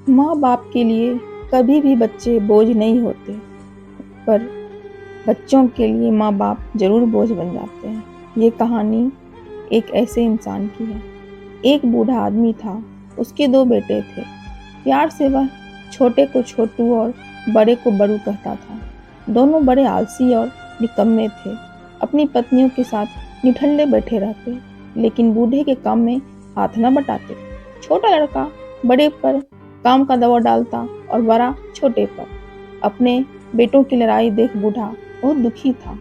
माँ बाप के लिए कभी भी बच्चे बोझ नहीं होते, पर बच्चों के लिए माँ बाप जरूर बोझ बन जाते हैं। ये कहानी एक ऐसे इंसान की है। एक बूढ़ा आदमी था, उसके दो बेटे थे। प्यार से वह छोटे को छोटू और बड़े को बड़ू कहता था। दोनों बड़े आलसी और निकम्मे थे। अपनी पत्नियों के साथ निठल्ले बैठे रहते, लेकिन बूढ़े के काम में हाथ न बटाते। छोटा लड़का बड़े पर काम का दबाव डालता और बड़ा छोटे पर। अपने बेटों की लड़ाई देख बूढ़ा बहुत दुखी था।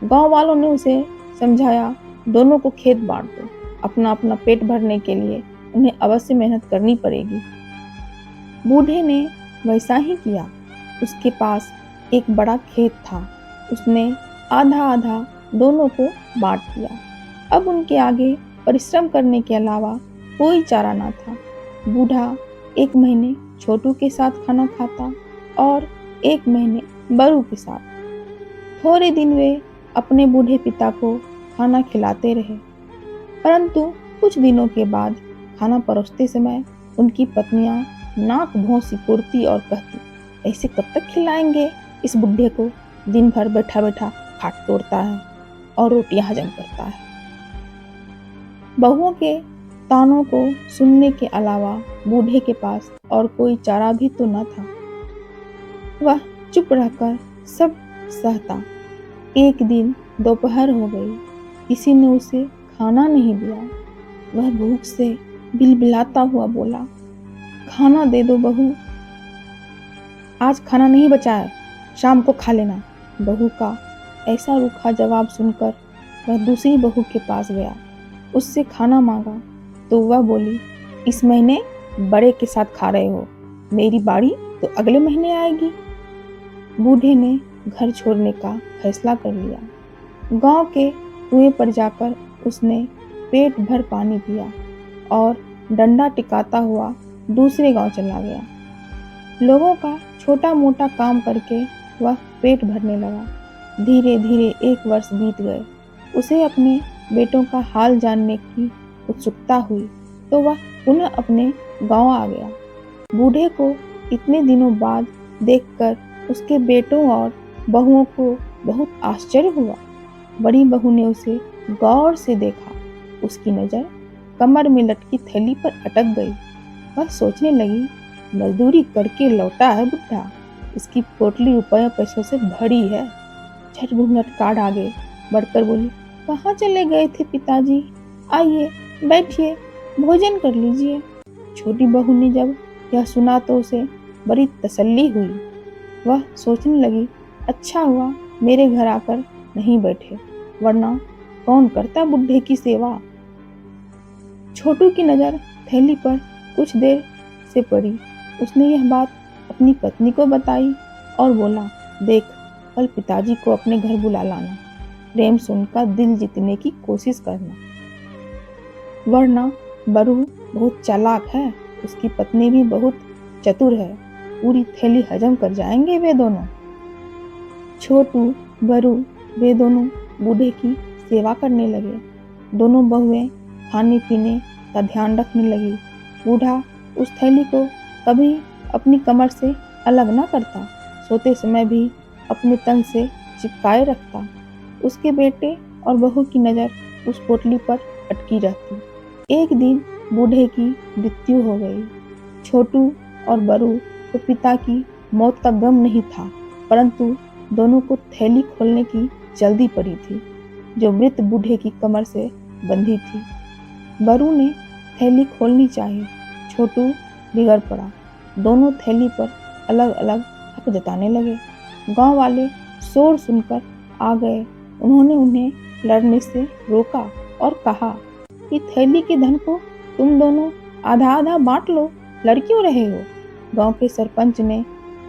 गांव वालों ने उसे समझाया, दोनों को खेत बांट दो, अपना अपना पेट भरने के लिए उन्हें अवश्य मेहनत करनी पड़ेगी। बूढ़े ने वैसा ही किया। उसके पास एक बड़ा खेत था। उसने आधा आधा दोनों को बांट दिया। अब उनके आगे परिश्रम करने के अलावा कोई चारा ना था। बूढ़ा एक महीने छोटू के साथ खाना खाता और एक महीने बड़ू के साथ। थोड़े दिन वे अपने बूढ़े पिता को खाना खिलाते रहे, परंतु कुछ दिनों के बाद खाना परोसते समय उनकी पत्नियां नाक भौं सिकुड़ती और कहती, ऐसे कब तक खिलाएंगे इस बुढ़े को? दिन भर बैठा बैठा खाट तोड़ता है और रोटियां हजम करता है। बहुओं के तानों को सुनने के अलावा बूढ़े के पास और कोई चारा भी तो न था। वह चुप रहकर सब सहता। एक दिन दोपहर हो गई, किसी ने उसे खाना नहीं दिया। वह भूख से बिलबिलाता हुआ बोला, खाना दे दो बहू, आज खाना नहीं बचा है, शाम को खा लेना। बहू का ऐसा रूखा जवाब सुनकर वह दूसरी बहू के पास गया, उससे खाना मांगा तो वह बोली, इस महीने बड़े के साथ खा रहे हो, मेरी बारी तो अगले महीने आएगी। बूढ़े ने घर छोड़ने का फैसला कर लिया। गांव के कुएं पर जाकर उसने पेट भर पानी पिया और डंडा टिकाता हुआ दूसरे गांव चला गया। लोगों का छोटा मोटा काम करके वह पेट भरने लगा। धीरे धीरे 1 वर्ष बीत गए। उसे अपने बेटों का हाल जानने की उत्सुकता हुई तो वह पुनः अपने गांव आ गया। बूढ़े को इतने दिनों बाद देखकर उसके बेटों और बहुओं को बहुत आश्चर्य हुआ। बड़ी बहू ने उसे गौर से देखा। उसकी नजर कमर में लटकी थैली पर अटक गई। वह सोचने लगी, मजदूरी करके लौटा है बुढ़ा, इसकी पोटली रुपयों पैसों से भरी है। झट घूंघट काट आगे बढ़कर बोली, कहाँ चले गए थे पिताजी? आइए बैठिए, भोजन कर लीजिए। छोटी बहू ने जब यह सुना तो उसे बड़ी तसल्ली हुई। वह सोचने लगी, अच्छा हुआ मेरे घर आकर नहीं बैठे, वरना कौन करता बुढ़े की सेवा। छोटू की नजर थैली पर कुछ देर से पड़ी। उसने यह बात अपनी पत्नी को बताई और बोला, देख, कल पिताजी को अपने घर बुला लाना, प्रेम से उनका दिल जीतने की कोशिश करना, वरना बरू बहुत चालाक है, उसकी पत्नी भी बहुत चतुर है, पूरी थैली हजम कर जाएंगे वे दोनों। छोटू बरू वे दोनों बूढ़े की सेवा करने लगे। दोनों बहुएं खाने पीने का ध्यान रखने लगी। बूढ़ा उस थैली को कभी अपनी कमर से अलग न करता, सोते समय भी अपने तन से चिपकाए रखता। उसके बेटे और बहू की नज़र उस पोटली पर अटकी रहती। एक दिन बूढ़े की मृत्यु हो गई। छोटू और बरू को पिता की मौत का गम नहीं था, परंतु दोनों को थैली खोलने की जल्दी पड़ी थी जो मृत बूढ़े की कमर से बंधी थी। बरू ने थैली खोलनी चाहिए, छोटू बिगड़ पड़ा। दोनों थैली पर अलग अलग हक जताने लगे। गांव वाले शोर सुनकर आ गए। उन्होंने उन्हें लड़ने से रोका और कहा कि थैली के धन को तुम दोनों आधा आधा बांट लो, लड़ क्यों रहे हो। गांव के सरपंच ने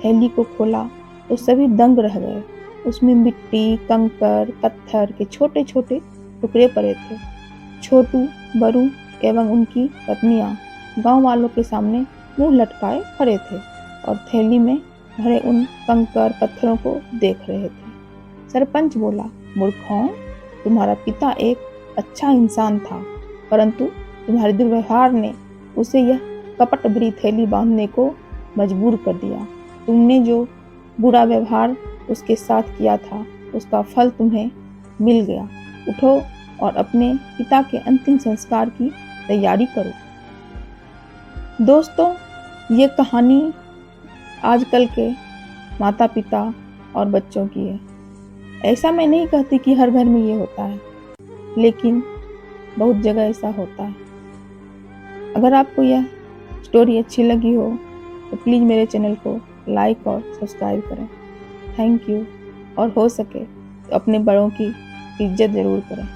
थैली को खोला तो सभी दंग रह गए। उसमें मिट्टी, कंकर, पत्थर के छोटे छोटे टुकड़े पड़े थे। छोटू, बरू एवं उनकी पत्नियां गांव वालों के सामने मुंह लटकाए खड़े थे और थैली में भरे उन कंकर पत्थरों को देख रहे थे। सरपंच बोला, मूर्खों, तुम्हारा पिता एक अच्छा इंसान था, परंतु तुम्हारे दुर्व्यवहार ने उसे यह कपट भरी थैली बांधने को मजबूर कर दिया। तुमने जो बुरा व्यवहार उसके साथ किया था, उसका फल तुम्हें मिल गया। उठो और अपने पिता के अंतिम संस्कार की तैयारी करो। दोस्तों, ये कहानी आजकल के माता पिता और बच्चों की है। ऐसा मैं नहीं कहती कि हर घर में ये होता है, लेकिन बहुत जगह ऐसा होता है। अगर आपको यह स्टोरी अच्छी लगी हो तो प्लीज़ मेरे चैनल को लाइक और सब्सक्राइब करें। Thank you. और हो सके तो अपने बड़ों की इज्जत ज़रूर करें।